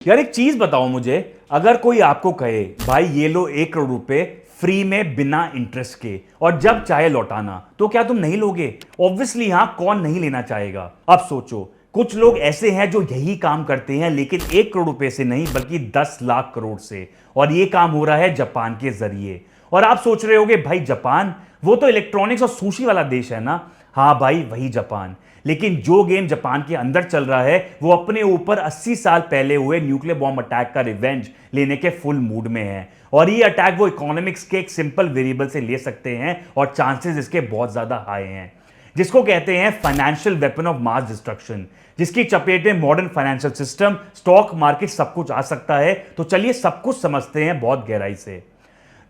यार एक चीज बताओ मुझे, अगर कोई आपको कहे भाई ये लो 1 करोड़ रुपए फ्री में बिना इंटरेस्ट के और जब चाहे लौटाना, तो क्या तुम नहीं लोगे? ऑब्वियसली हाँ, कौन नहीं लेना चाहेगा। अब सोचो, कुछ लोग ऐसे हैं जो यही काम करते हैं, लेकिन 1 करोड़ रुपए से नहीं बल्कि 10 लाख करोड़ से। और ये काम हो रहा है जापान के जरिए। और आप सोच रहे होगे भाई जापान, वो तो इलेक्ट्रॉनिक्स और सुशी वाला देश है ना। हाँ भाई, वही जापान। लेकिन जो गेम जापान के अंदर चल रहा है वो अपने ऊपर 80 साल पहले हुए न्यूक्लियर बॉम्ब अटैक का रिवेंज लेने के फुल मूड में है। और ये अटैक वो इकोनॉमिक्स के एक सिंपल वेरिएबल से ले सकते हैं और चांसेस इसके बहुत ज्यादा हाई हैं, जिसको कहते हैं financial weapon of mass destruction, जिसकी चपेट में modern financial system, stock market सब कुछ आ सकता है। तो चलिए सब कुछ समझते हैं बहुत गहराई से।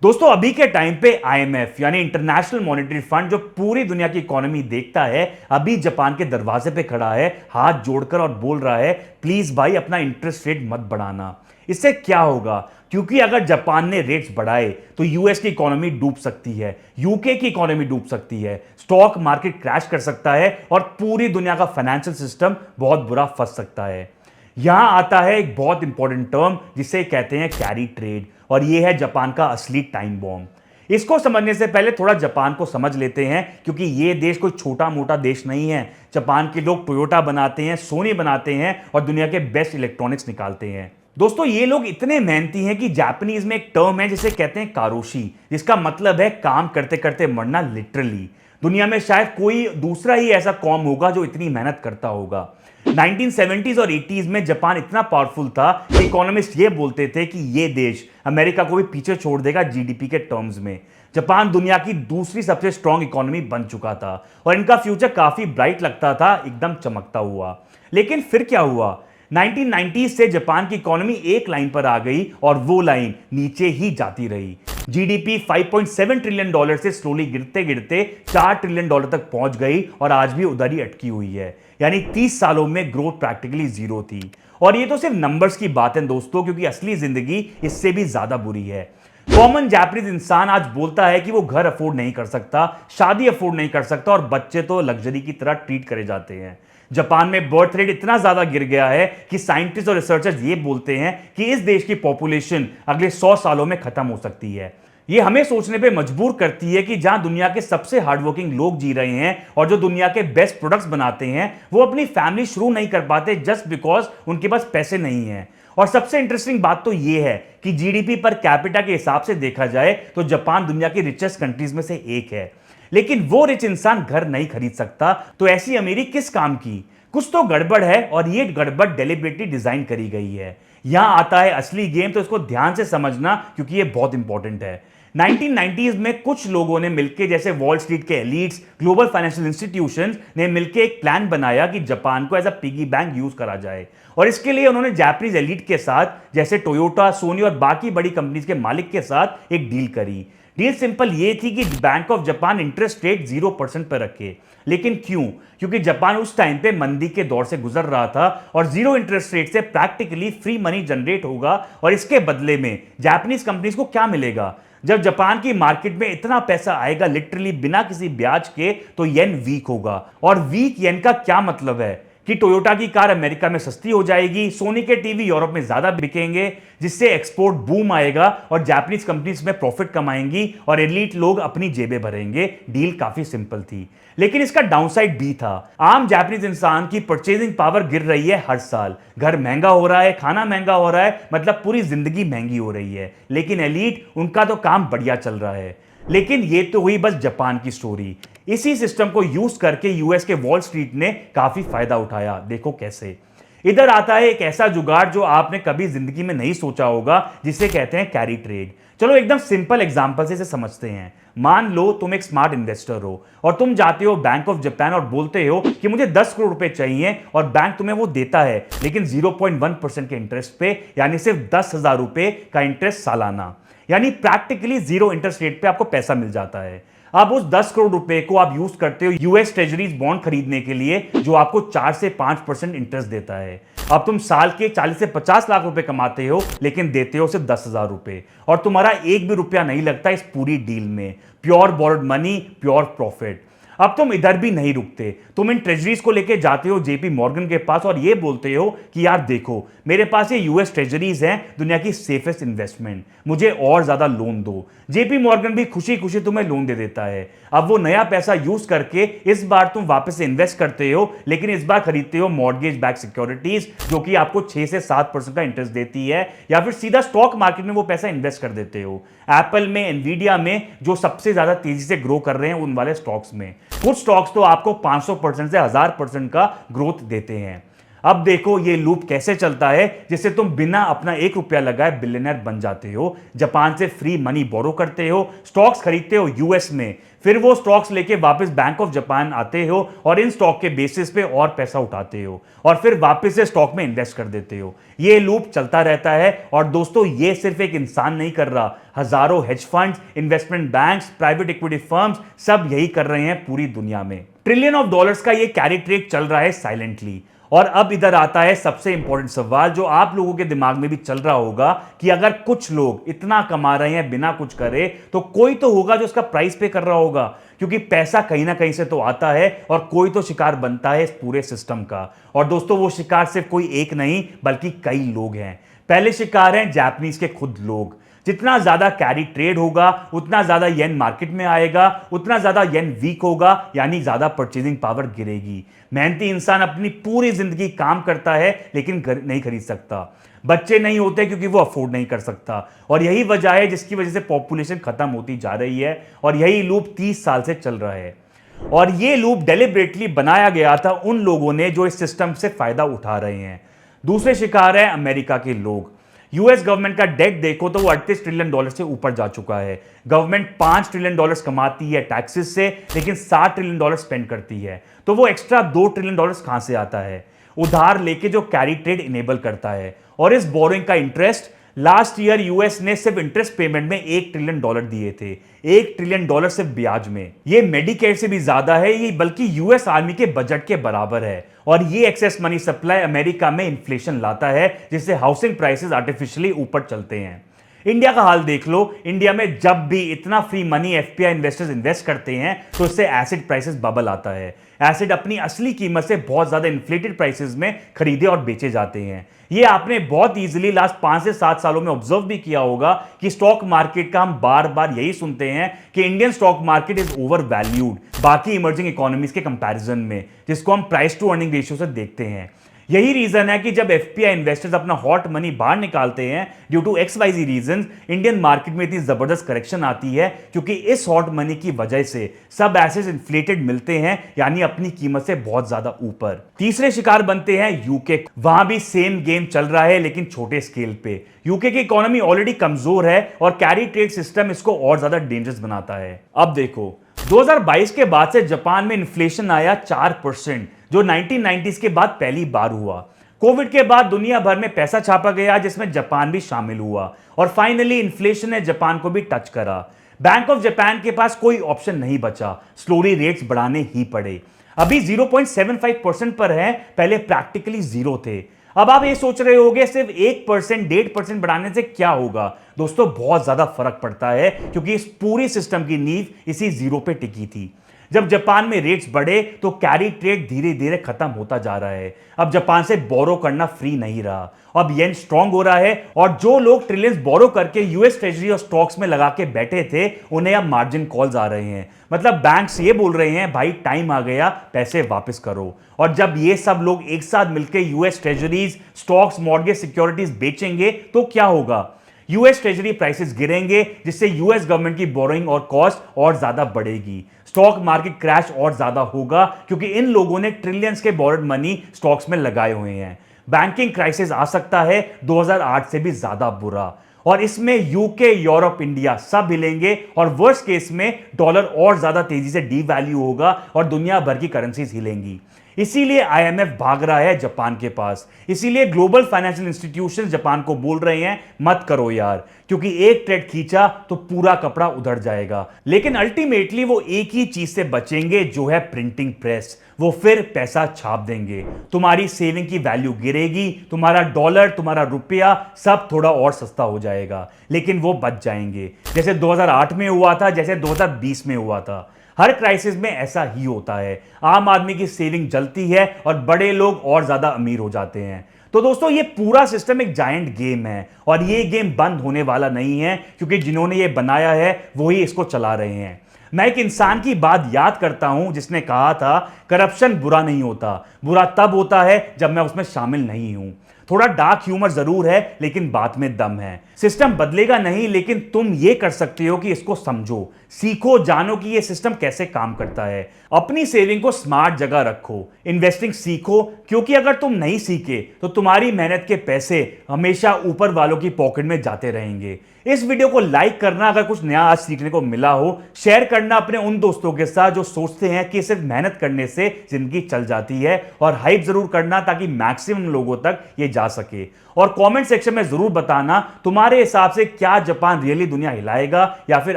दोस्तों, अभी के टाइम पे आईएमएफ यानी इंटरनेशनल मॉनेटरी फंड, जो पूरी दुनिया की इकोनॉमी देखता है, अभी जापान के दरवाजे पे खड़ा है हाथ जोड़कर और बोल रहा है प्लीज भाई अपना इंटरेस्ट रेट मत बढ़ाना। इससे क्या होगा? क्योंकि अगर जापान ने रेट्स बढ़ाए तो यूएस की इकोनॉमी डूब सकती है, यूके की इकोनॉमी डूब सकती है, स्टॉक मार्केट क्रैश कर सकता है और पूरी दुनिया का फाइनेंशियल सिस्टम बहुत बुरा फंस सकता है। यहां आता है एक बहुत इंपॉर्टेंट टर्म जिसे कहते हैं कैरी ट्रेड, और यह है जापान का असली टाइम बॉम्ब। इसको समझने से पहले थोड़ा जापान को समझ लेते हैं, क्योंकि यह देश कोई छोटा मोटा देश नहीं है। जापान के लोग टोयोटा बनाते हैं, सोनी बनाते हैं और दुनिया के बेस्ट इलेक्ट्रॉनिक्स निकालते हैं। दोस्तों, ये लोग इतने मेहनती हैं कि जापानीज में एक टर्म है जिसे कहते हैं कारोशी, जिसका मतलब है काम करते करते मरना। लिटरली दुनिया में शायद कोई दूसरा ही ऐसा कौम होगा जो इतनी मेहनत करता होगा। 1970s और 80s में जापान इतना पावरफुल था कि इकोनॉमिस्ट ये बोलते थे कि ये देश अमेरिका को भी पीछे छोड़ देगा जीडीपी के टर्म्स में। जापान दुनिया की दूसरी सबसे स्ट्रांग इकोनॉमी बन चुका था और इनका फ्यूचर काफी ब्राइट लगता था, एकदम चमकता हुआ। लेकिन फिर क्या हुआ? 1990s से जापान की इकोनॉमी एक लाइन पर आ गई और वो लाइन नीचे ही जाती रही। जीडीपी $5.7 ट्रिलियन से स्लोली गिरते गिरते $4 ट्रिलियन तक पहुंच गई और आज भी उधर ही अटकी हुई है। यानी 30 सालों में ग्रोथ प्रैक्टिकली जीरो थी। और ये तो सिर्फ नंबर्स की बात है दोस्तों, क्योंकि असली जिंदगी इससे भी ज्यादा बुरी है। कॉमन जापानीज इंसान आज बोलता है कि वो घर अफोर्ड नहीं कर सकता, शादी अफोर्ड नहीं कर सकता और बच्चे तो लग्जरी की तरह ट्रीट करे जाते हैं। जापान में बर्थ रेट इतना ज्यादा गिर गया है कि साइंटिस्ट और रिसर्चर्स ये बोलते हैं कि इस देश की पॉपुलेशन अगले 100 सालों में खत्म हो सकती है। ये हमें सोचने पे मजबूर करती है कि जहां दुनिया के सबसे हार्डवर्किंग लोग जी रहे हैं और जो दुनिया के बेस्ट प्रोडक्ट्स बनाते हैं, वो अपनी फैमिली शुरू नहीं कर पाते जस्ट बिकॉज उनके पास पैसे नहीं है। और सबसे इंटरेस्टिंग बात तो यह है कि जीडीपी पर कैपिटा के हिसाब से देखा जाए तो जापान दुनिया की रिचेस्ट कंट्रीज में से एक है। लेकिन वो रिच इंसान घर नहीं खरीद सकता, तो ऐसी अमीरी किस काम की? कुछ तो गड़बड़ है और ये गड़बड़ डेलिबरेटली डिजाइन करी गई है। यहां आता है असली गेम, तो इसको ध्यान से समझना क्योंकि ये बहुत इंपॉर्टेंट है। 1990s में कुछ लोगों ने मिलकर, जैसे वॉल स्ट्रीट के एलीट्स, ग्लोबल फाइनेंशियल इंस्टीट्यूशंस ने मिलकर एक प्लान बनाया कि जापान को as a piggy bank use करा जाए। और इसके लिए उन्होंने जापानीज एलीट के साथ, जैसे टोयोटा, सोनी और बाकी बड़ी कंपनीज के मालिक के साथ एक डील करी। डील सिंपल ये थी कि bank of Japan interest rate 0% पर रखे। लेकिन क्यों? क्योंकि जापान उस टाइम पे मंदी के दौर से गुजर रहा था और जीरो इंटरेस्ट रेट से प्रैक्टिकली फ्री मनी जनरेट होगा। और इसके बदले में जापानीज कंपनीज को क्या मिलेगा? जब जापान की मार्केट में इतना पैसा आएगा लिटरली बिना किसी ब्याज के, तो येन वीक होगा। और वीक येन का क्या मतलब है कि टोयोटा की कार अमेरिका में सस्ती हो जाएगी, सोनी के टीवी यूरोप में ज्यादा बिकेंगे, जिससे एक्सपोर्ट बूम आएगा और जापानीज कंपनीज में प्रॉफिट कमाएंगी और एलीट लोग अपनी जेबें भरेंगे। डील काफी सिंपल थी, लेकिन इसका डाउनसाइड भी था। आम जापानीज इंसान की परचेजिंग पावर गिर रही है हर साल। घर महंगा हो रहा है, खाना महंगा हो रहा है, मतलब पूरी जिंदगी महंगी हो रही है। लेकिन एलीट, उनका तो काम बढ़िया चल रहा है। लेकिन ये तो हुई बस जापान की स्टोरी। इसी सिस्टम को यूज करके यूएस के वॉल स्ट्रीट ने काफी फायदा उठाया। देखो कैसे। इधर आता है एक ऐसा जुगाड़ जो आपने कभी जिंदगी में नहीं सोचा होगा, जिसे कहते हैं कैरी ट्रेड। चलो एकदम सिंपल एग्जांपल से इसे समझते हैं। मान लो तुम एक स्मार्ट इन्वेस्टर हो और तुम जाते हो बैंक ऑफ जापान और बोलते हो कि मुझे 10 करोड़ रुपए चाहिए, और बैंक तुम्हें वो देता है, लेकिन 0.1% के इंटरेस्ट पे, यानी सिर्फ 10,000 रुपए का इंटरेस्ट सालाना। यानी प्रैक्टिकली जीरो इंटरेस्ट रेट पे आपको पैसा मिल जाता है। अब उस 10 करोड़ रुपए को आप यूज करते हो यूएस ट्रेजरीज बॉन्ड खरीदने के लिए, जो आपको 4 से 5% इंटरेस्ट देता है। अब तुम साल के 40 से 50 लाख रुपए कमाते हो, लेकिन देते हो सिर्फ 10,000 रुपए, और तुम्हारा एक भी रुपया नहीं लगता इस पूरी डील में। Pure borrowed money, pure profit. अब तुम इधर भी नहीं रुकते, तुम इन ट्रेजरीज को लेके जाते हो जेपी मॉर्गन के पास और ये बोलते हो कि यार देखो मेरे पास ये यूएस ट्रेजरीज हैं, दुनिया की सेफेस्ट इन्वेस्टमेंट, मुझे और ज्यादा लोन दो। जेपी मॉर्गन भी खुशी खुशी तुम्हें लोन दे देता है। अब वो नया पैसा यूज करके इस बार तुम वापस इन्वेस्ट करते हो, लेकिन इस बार खरीदते हो मॉर्गेज बैक सिक्योरिटीज जो कि आपको 6 से 7% का इंटरेस्ट देती है, या फिर सीधा स्टॉक मार्केट में वो पैसा इन्वेस्ट कर देते हो एप्पल में, एनवीडिया में, जो सबसे ज्यादा तेजी से ग्रो कर रहे हैं उन वाले स्टॉक्स में। कुछ स्टॉक्स तो आपको 500% से 1000% का ग्रोथ देते हैं। अब देखो ये लूप कैसे चलता है, जिससे तुम बिना अपना 1 रुपया लगाए बिलियनर बन जाते हो। जापान से फ्री मनी बोरो करते हो, स्टॉक्स खरीदते हो यूएस में, फिर वो स्टॉक्स लेके वापस बैंक ऑफ जापान आते हो और इन स्टॉक के बेसिस पे और पैसा उठाते हो और फिर वापस से स्टॉक में इन्वेस्ट कर देते हो। ये लूप चलता रहता है। और दोस्तों ये सिर्फ एक इंसान नहीं कर रहा, हजारों hedge funds, investment banks, private equity firms सब यही कर रहे हैं पूरी दुनिया में। ट्रिलियन ऑफ डॉलर्स का ये कैरी ट्रेड चल रहा है साइलेंटली। और अब इधर आता है सबसे इंपॉर्टेंट सवाल जो आप लोगों के दिमाग में भी चल रहा होगा कि अगर कुछ लोग इतना कमा रहे हैं बिना कुछ करे, तो कोई तो होगा जो उसका प्राइस पे कर रहा होगा, क्योंकि पैसा कहीं ना कहीं से तो आता है और कोई तो शिकार बनता है इस पूरे सिस्टम का। और दोस्तों वो शिकार सिर्फ कोई एक नहीं बल्कि कई लोग हैं। पहले शिकार हैं जापानीज के खुद लोग। जितना ज्यादा कैरी ट्रेड होगा उतना ज्यादा येन मार्केट में आएगा, उतना ज्यादा येन वीक होगा, यानी ज्यादा परचेजिंग पावर गिरेगी। मेहनती इंसान अपनी पूरी जिंदगी काम करता है लेकिन नहीं खरीद सकता। बच्चे नहीं होते क्योंकि वो अफोर्ड नहीं कर सकता। और यही वजह है जिसकी वजह से पॉपुलेशन खत्म होती जा रही है और यही लूप 30 साल से चल रहा है। और ये लूप डेलिबरेटली बनाया गया था उन लोगों ने जो इस सिस्टम से फायदा उठा रहे हैं। दूसरे शिकार है अमेरिका के लोग। यूएस गवर्नमेंट का डेट देखो तो वो 38 ट्रिलियन डॉलर से ऊपर जा चुका है। गवर्नमेंट 5 ट्रिलियन डॉलर कमाती है टैक्सेस से, लेकिन 60 ट्रिलियन डॉलर स्पेंड करती है। तो वो एक्स्ट्रा 2 ट्रिलियन डॉलर कहां से आता है? उधार लेके जो कैरी ट्रेड इनेबल करता है। और इस बोरिंग का इंटरेस्ट लास्ट ईयर यूएस ने सिर्फ इंटरेस्ट पेमेंट में 1 ट्रिलियन डॉलर दिए थे। 1 ट्रिलियन डॉलर सिर्फ ब्याज में। ये मेडिकेयर से भी ज्यादा है, ये बल्कि यूएस आर्मी के बजट के बराबर है। और ये एक्सेस मनी सप्लाई अमेरिका में इन्फ्लेशन लाता है, जिससे हाउसिंग प्राइसेस आर्टिफिशियली ऊपर चलते हैं। इंडिया का हाल देख लो। इंडिया में जब भी इतना free money FPI investors invest करते हैं तो इससे एसिड प्राइसेस बबल आता है। एसिड अपनी असली कीमत से बहुत ज्यादा इन्फ्लेटेड प्राइसेस में खरीदे और बेचे जाते हैं। ये आपने बहुत इजीली लास्ट 5 से 7 सालों में ऑब्जर्व भी किया होगा कि स्टॉक मार्केट का हम बार बार यही सुनते हैं कि Indian stock market is over valued बाकी इमर्जिंग इकोनॉमीज के कंपैरिजन में, जिसको हम प्राइस टू अर्निंग रेशियो से देखते हैं। यही रीजन है कि जब एफपीआई इन्वेस्टर्स अपना हॉट मनी बाहर निकालते हैं due to XYZ reason, Indian market में इतनी जबरदस्त करेक्शन आती है, क्योंकि इस हॉट मनी की वजह से सब एसेट्स इन्फ्लेटेड मिलते हैं, यानी अपनी कीमत से बहुत ज्यादा ऊपर। तीसरे शिकार बनते हैं यूके। वहां भी सेम गेम चल रहा है लेकिन छोटे स्केल पे। यूके की इकोनॉमी ऑलरेडी कमजोर है और कैरी ट्रेड सिस्टम इसको और ज्यादा डेंजरस बनाता है। अब देखो 2022 के बाद से जापान में इन्फ्लेशन आया 4%, जो 1990s के बाद पहली बार हुआ। कोविड के बाद दुनिया भर में पैसा छापा गया जिसमें जापान भी शामिल हुआ और फाइनली इन्फ्लेशन ने जापान को भी टच करा। बैंक ऑफ जापान के पास कोई ऑप्शन नहीं बचा, स्लोली रेट्स बढ़ाने ही पड़े। अभी 0.75% पर है, पहले प्रैक्टिकली जीरो थे। अब आप ये सोच रहे होंगे सिर्फ 1%, 1.5% बढ़ाने से क्या होगा? दोस्तों बहुत ज्यादा फर्क पड़ता है, क्योंकि इस पूरी सिस्टम की नींव इसी जीरो पे टिकी थी। जब जापान में रेट्स बढ़े तो कैरी ट्रेड धीरे धीरे खत्म होता जा रहा है। अब जापान से बोरो करना फ्री नहीं रहा, अब येन स्ट्रांग हो रहा है और जो लोग ट्रिलियंस बोरो करके यूएस ट्रेजरी और स्टॉक्स में लगा के बैठे थे उन्हें अब मार्जिन कॉल्स आ रहे हैं। मतलब बैंक्स ये बोल रहे हैं भाई टाइम आ गया, पैसे वापस करो। और जब ये सब लोग एक साथ मिलकर US treasuries, stocks, mortgage securities बेचेंगे तो क्या होगा? यूएस ट्रेजरी प्राइसेस गिरेंगे, जिससे यूएस गवर्नमेंट की बोरोइंग और कॉस्ट और ज्यादा बढ़ेगी। स्टॉक मार्केट क्रैश और ज्यादा होगा, क्योंकि इन लोगों ने ट्रिलियंस के बोर्ड मनी स्टॉक्स में लगाए हुए हैं। बैंकिंग क्राइसिस आ सकता है 2008 से भी ज्यादा बुरा, और इसमें यूके, यूरोप, इंडिया सब हिलेंगे और वर्स्ट केस में डॉलर और ज्यादा तेजी से डीवैल्यू होगा और दुनिया भर की करेंसीज हिलेंगी। इसीलिए आईएमएफ भाग रहा है जापान के पास। इसीलिए ग्लोबल फाइनेंशियल इंस्टीट्यूशंस जापान को बोल रहे हैं मत करो यार, क्योंकि एक ट्रेड खींचा तो पूरा कपड़ा उधड़ जाएगा। लेकिन अल्टीमेटली वो एक ही चीज से बचेंगे, जो है प्रिंटिंग प्रेस। वो फिर पैसा छाप देंगे, तुम्हारी सेविंग की वैल्यू गिरेगी, तुम्हारा डॉलर, तुम्हारा रुपया सब थोड़ा और सस्ता हो जाएगा, लेकिन वो बच जाएंगे। जैसे 2008 में हुआ था, जैसे 2020 में हुआ था। हर क्राइसिस में ऐसा ही होता है, आम आदमी की सेविंग जलती है और बड़े लोग और ज्यादा अमीर हो जाते हैं। तो दोस्तों ये पूरा सिस्टम एक जायंट गेम है और ये गेम बंद होने वाला नहीं है, क्योंकि जिन्होंने ये बनाया है वो ही इसको चला रहे हैं। मैं एक इंसान की बात याद करता हूं जिसने कहा था, करप्शन बुरा नहीं होता, बुरा तब होता है जब मैं उसमें शामिल नहीं हूं। थोड़ा डार्क ह्यूमर जरूर है, लेकिन बात में दम है। सिस्टम बदलेगा नहीं, लेकिन तुम ये कर सकते हो कि इसको समझो, सीखो, जानो कि ये सिस्टम कैसे काम करता है। अपनी सेविंग को स्मार्ट जगह रखो, इन्वेस्टिंग सीखो, क्योंकि अगर तुम नहीं सीखे तो तुम्हारी मेहनत के पैसे हमेशा ऊपर वालों की पॉकेट में जाते रहेंगे। इस वीडियो को लाइक करना अगर कुछ नया आज सीखने को मिला हो, शेयर करना अपने उन दोस्तों के साथ जो सोचते हैं कि सिर्फ मेहनत करने से जिंदगी चल जाती है, और हाइप जरूर करना ताकि मैक्सिमम लोगों तक ये जा सके। और कमेंट सेक्शन में जरूर बताना तुम्हारे हिसाब से क्या जापान रियली दुनिया हिलाएगा या फिर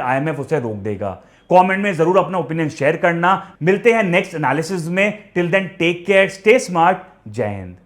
आईएमएफ उसे रोक देगा। कमेंट में जरूर अपना ओपिनियन शेयर करना। मिलते हैं नेक्स्ट एनालिसिस में। Till then take care, stay smart, जय हिंद।